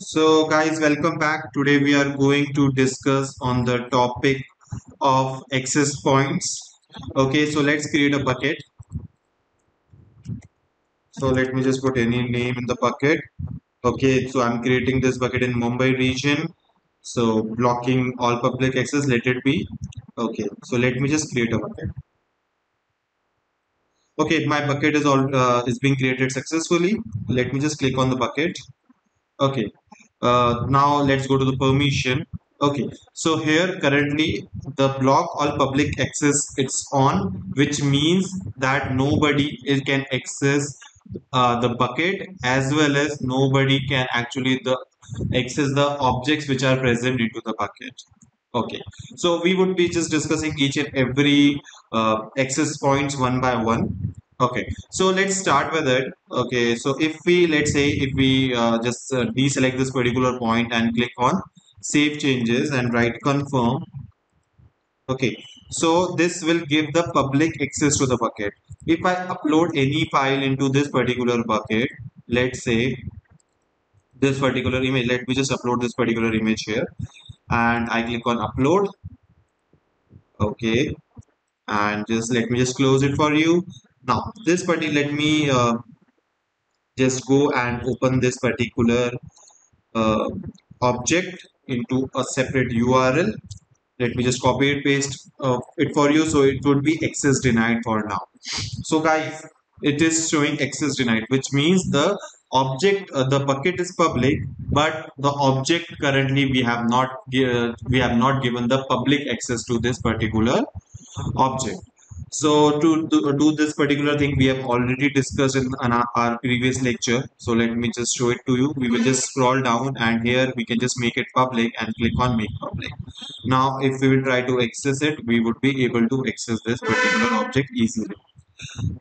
So guys, welcome back. Today we are going to discuss on the topic of access points. Okay, so let's create a bucket. So let me just put any name in the bucket. Okay, so I'm creating this bucket in Mumbai region. So blocking all public access, let it be. Okay, so let me just create a bucket. Okay, my bucket is being created successfully. Let me just click on the bucket. Okay, now let's go to the permission. Okay, so here currently the block all public access it's on, which means that can access the bucket, as well as nobody can actually the access the objects which are present into the bucket. Okay, so we would be just discussing each and every access points one by one. Okay, so let's start with it. Okay, so if we let's say if we just deselect this particular point and click on save changes and write confirm. Okay, so this will give the public access to the bucket. If I upload any file into this particular bucket, let's say this particular image, let me just upload this particular image here, and I click on upload. Okay, and just let me just close it for you. Now this particular, let me just go and open this particular uh, object into a separate URL. Let me just copy and paste it for you, so it would be access denied for now. So guys, it is showing access denied, which means the bucket is public, but the object currently we have not given the public access to this particular object. So to do this particular thing, we have already discussed in our previous lecture. So let me just show it to you. We will just scroll down, and here we can just make it public and click on make public. Now, if we will try to access it, we would be able to access this particular object easily.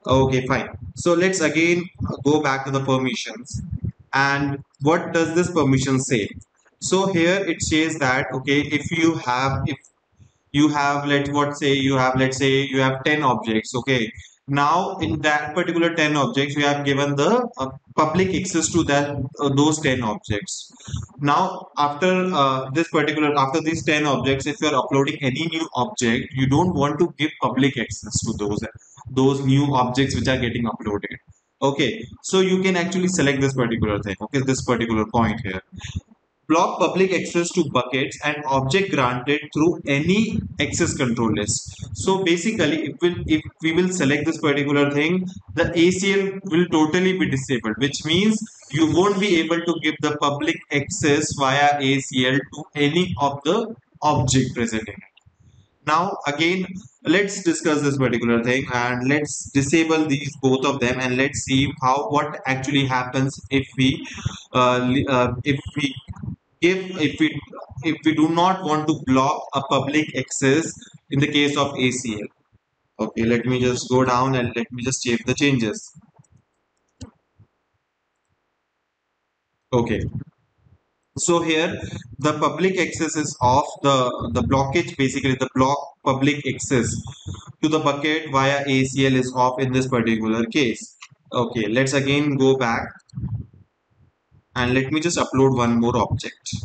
Okay, fine. So let's again go back to the permissions. And what does this permission say? So here it says that, okay, if you have let's say you have 10 objects. Okay, now in that particular 10 objects you have given the public access to that those 10 objects. Now after these 10 objects, if you are uploading any new object, you don't want to give public access to those new objects which are getting uploaded. Okay, so you can actually select this particular thing. Okay, this particular point here, block public access to buckets and object granted through any access control list. So basically, if we will select this particular thing, the ACL will totally be disabled, which means you won't be able to give the public access via ACL to any of the object present in it. Now again, let's discuss this particular thing and let's disable these both of them, and let's see how what actually happens if we if we do not want to block a public access in the case of ACL. Okay, let me just go down and let me just save the changes. Okay, so here the public access is off. The blockage, basically the block public access to the bucket via ACL is off in this particular case. Okay, let's again go back and let me just upload one more object.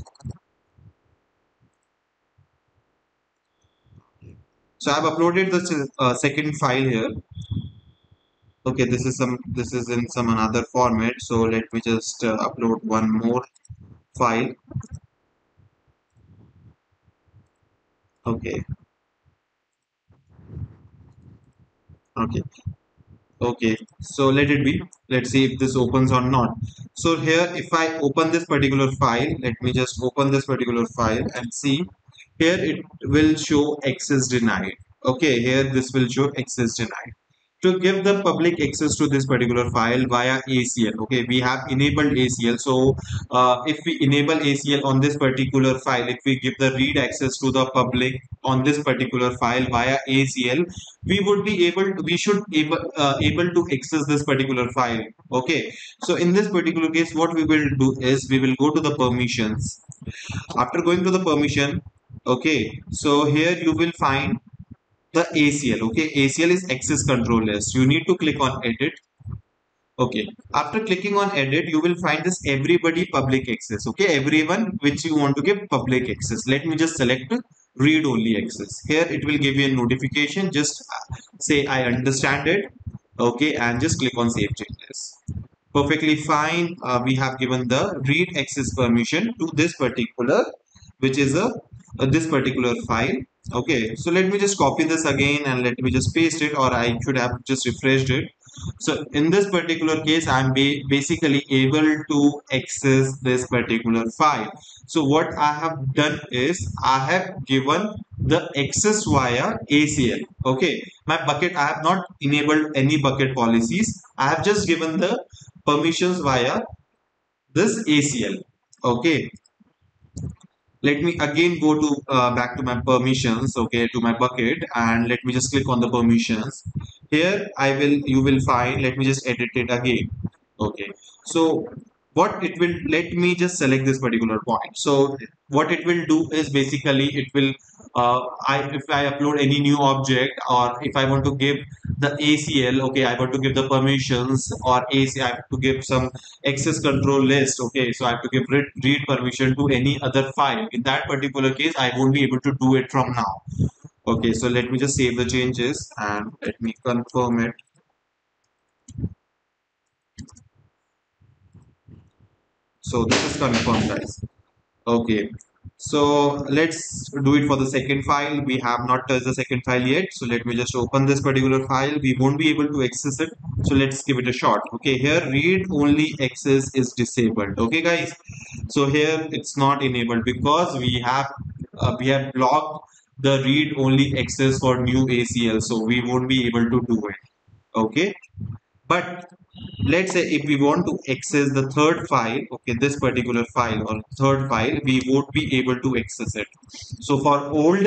So I've uploaded the second file here. Okay, this is in some another format, so let me just upload one more file. Okay, okay, okay, so let it be. Let's see if this opens or not. So here, if I open this particular file, let me just open this particular file and see. Here it will show access denied. Okay, here this will show access denied. To give the public access to this particular file via ACL. Okay, we have enabled ACL. So if we enable ACL on this particular file, if we give the read access to the public on this particular file via ACL, we would be able to access this particular file. Okay, so in this particular case, what we will do is we will go to the permissions. After going to the permission, okay, so here you will find the ACL. Okay, ACL is access control list. You need to click on edit. Okay, after clicking on edit, you will find this everybody public access. Okay, everyone which you want to give public access. Let me just select read only access. Here it will give you a notification. Just say I understand it. Okay, and just click on save changes. Perfectly fine. We have given the read access permission to this particular, which is a this particular file. Okay, so let me just copy this again and let me just paste it, or I should have just refreshed it. So in this particular case, I'm basically able to access this particular file. So what I have done is I have given the access via ACL. Okay, my bucket, I have not enabled any bucket policies. I have just given the permissions via this ACL. Okay, let me again go to back to my permissions, okay, to my bucket, and let me just click on the permissions. Here I will, you will find, let me just edit it again. Okay, so what it will, let me just select this particular point. So what it will do is basically it will if I upload any new object, or if I want to give the ACL, okay, I want to give the permissions, or AC, I have to give some access control list. Okay, so I have to give read permission to any other file. In that particular case, I won't be able to do it from now. Okay, so let me just save the changes and let me confirm it. So this is confirmed, guys. Okay, so let's do it for the second file. We have not touched the second file yet. So let me just open this particular file. We won't be able to access it. So let's give it a shot. Okay, here read only access is disabled. Okay, guys. So here it's not enabled because we have blocked the read only access for new ACL. So we won't be able to do it. Okay, but let's say if we want to access the third file, okay, this particular file or third file, we won't be able to access it. So for old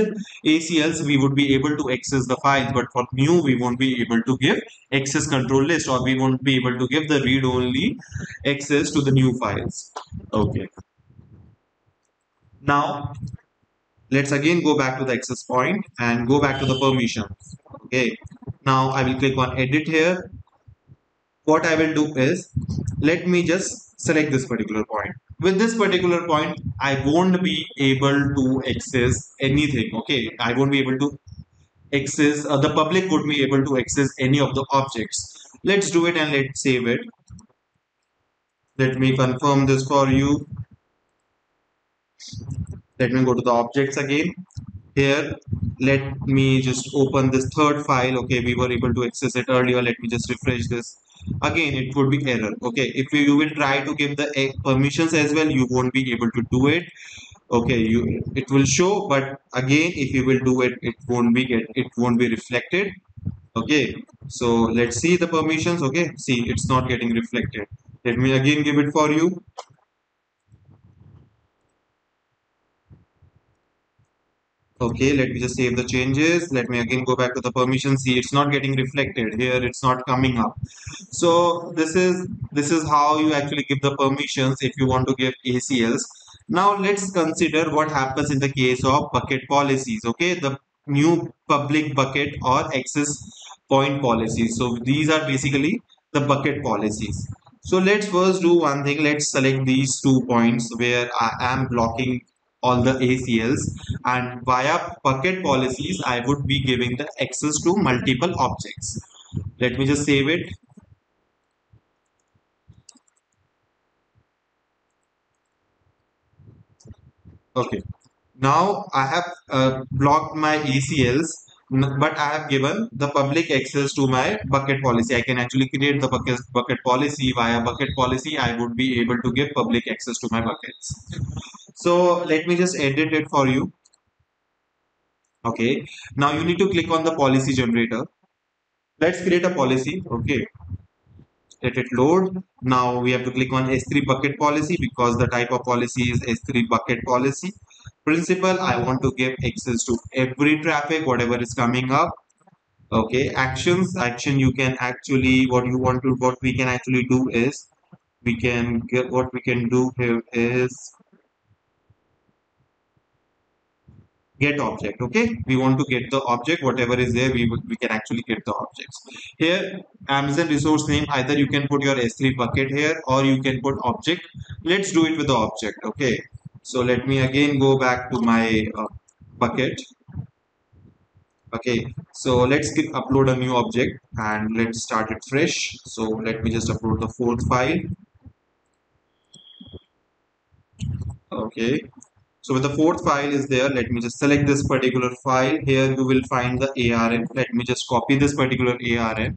ACLs, we would be able to access the files, but for new, we won't be able to give access control list, or we won't be able to give the read only access to the new files. Okay. Now let's again go back to the access point and go back to the permissions. Okay. Now I will click on edit here. What I will do is, let me just select this particular point. With this particular point, I won't be able to access anything. Okay, I won't be able to access, the public would be able to access any of the objects. Let's do it and let's save it. Let me confirm this for you. Let me go to the objects again. Here, let me just open this third file. Okay, we were able to access it earlier. Let me just refresh this. Again, it would be error. Okay, if you will try to give the permissions as well, you won't be able to do it. Okay, you, it will show, but again, if you will do it, it won't be reflected. Okay, so let's see the permissions. Okay, see, it's not getting reflected. Let me again give it for you. Okay, let me just save the changes. Let me again go back to the permission. See, it's not getting reflected here. It's not coming up. So this is how you actually give the permissions if you want to give ACLs. Now let's consider what happens in the case of bucket policies. Okay, the new public bucket or access point policies. So these are basically the bucket policies. So let's first do one thing. Let's select these 2 points where I am blocking all the ACLs, and via bucket policies I would be giving the access to multiple objects. Let me just save it. Okay. Now I have blocked my ACLs, but I have given the public access to my bucket policy. I can actually create the bucket policy. Via bucket policy, I would be able to give public access to my buckets. So let me just edit it for you. Okay. Now you need to click on the policy generator. Let's create a policy. Okay. Let it load. Now we have to click on S3 bucket policy because the type of policy is S3 bucket policy. Principal, I want to give access to every traffic, whatever is coming up. Okay, action, you can actually, what we can actually do is, what we can do here is, get object. Okay, we want to get the object, whatever is there, we can actually get the objects here. Amazon resource name, either you can put your S3 bucket here or you can put object. Let's do it with the object. Okay, so let me again go back to my bucket. Okay, so let's upload a new object and let's start it fresh. So let me just upload the fourth file. Okay, so with the fourth file is there, let me just select this particular file. Here you will find the ARN. Let me just copy this particular ARN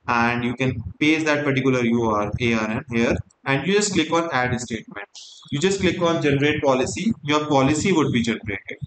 and you can paste that particular URL ARN here, and you just click on add statement. You just click on generate policy. Your policy would be generated.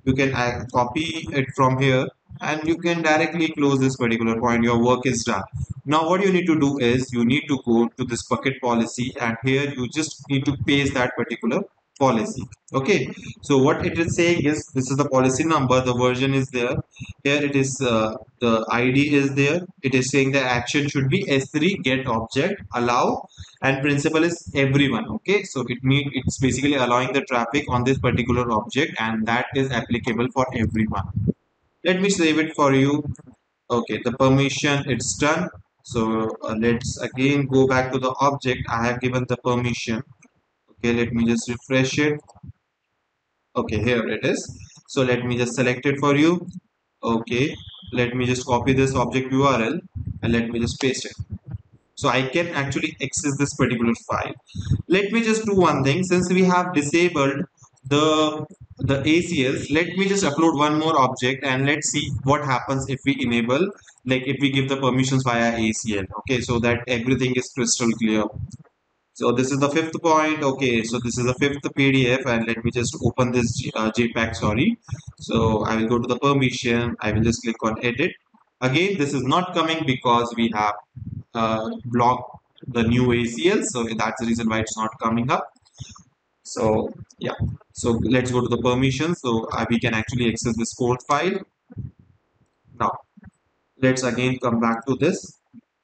You can copy it from here and you can directly close this particular point. Your work is done. Now what you need to do is you need to go to this bucket policy, and here you just need to paste that particular policy. Okay, so what it is saying is this is the policy number, the version is there. Here it is, the ID is there. It is saying the action should be S3 get object allow, and principal is everyone. Okay, so it's basically allowing the traffic on this particular object, and that is applicable for everyone. Let me save it for you. Okay, the permission, it's done. So let's again go back to the object. I have given the permission. Okay, let me just refresh it. Okay, here it is. So let me just select it for you. Okay, let me just copy this object URL and let me just paste it. So I can actually access this particular file. Let me just do one thing. Since we have disabled the ACLs, let me just upload one more object and let's see what happens if we enable, like if we give the permissions via ACL. Okay, so that everything is crystal clear. So this is the fifth point. Okay, so this is the fifth PDF, and let me just open this JPEG. Sorry. So I will go to the permission. I will just click on edit. Again, this is not coming because we have blocked the new ACL. So that's the reason why it's not coming up. So yeah. So let's go to the permission. So we can actually access this code file. Now let's again come back to this.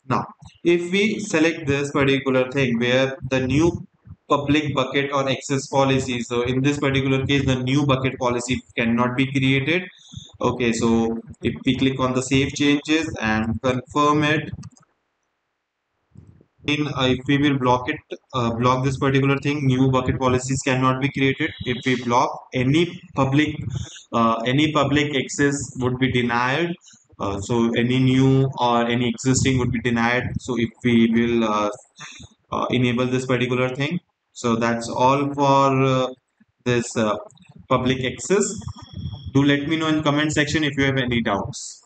Now, if we select this particular thing where the new public bucket or access policy, so in this particular case, the new bucket policy cannot be created. Okay, so if we click on the save changes and confirm it, in if we will block it, block this particular thing, new bucket policies cannot be created. If we block any public access would be denied. So any new or any existing would be denied. So if we will enable this particular thing. So that's all for this public access. Do let me know in comment section if you have any doubts.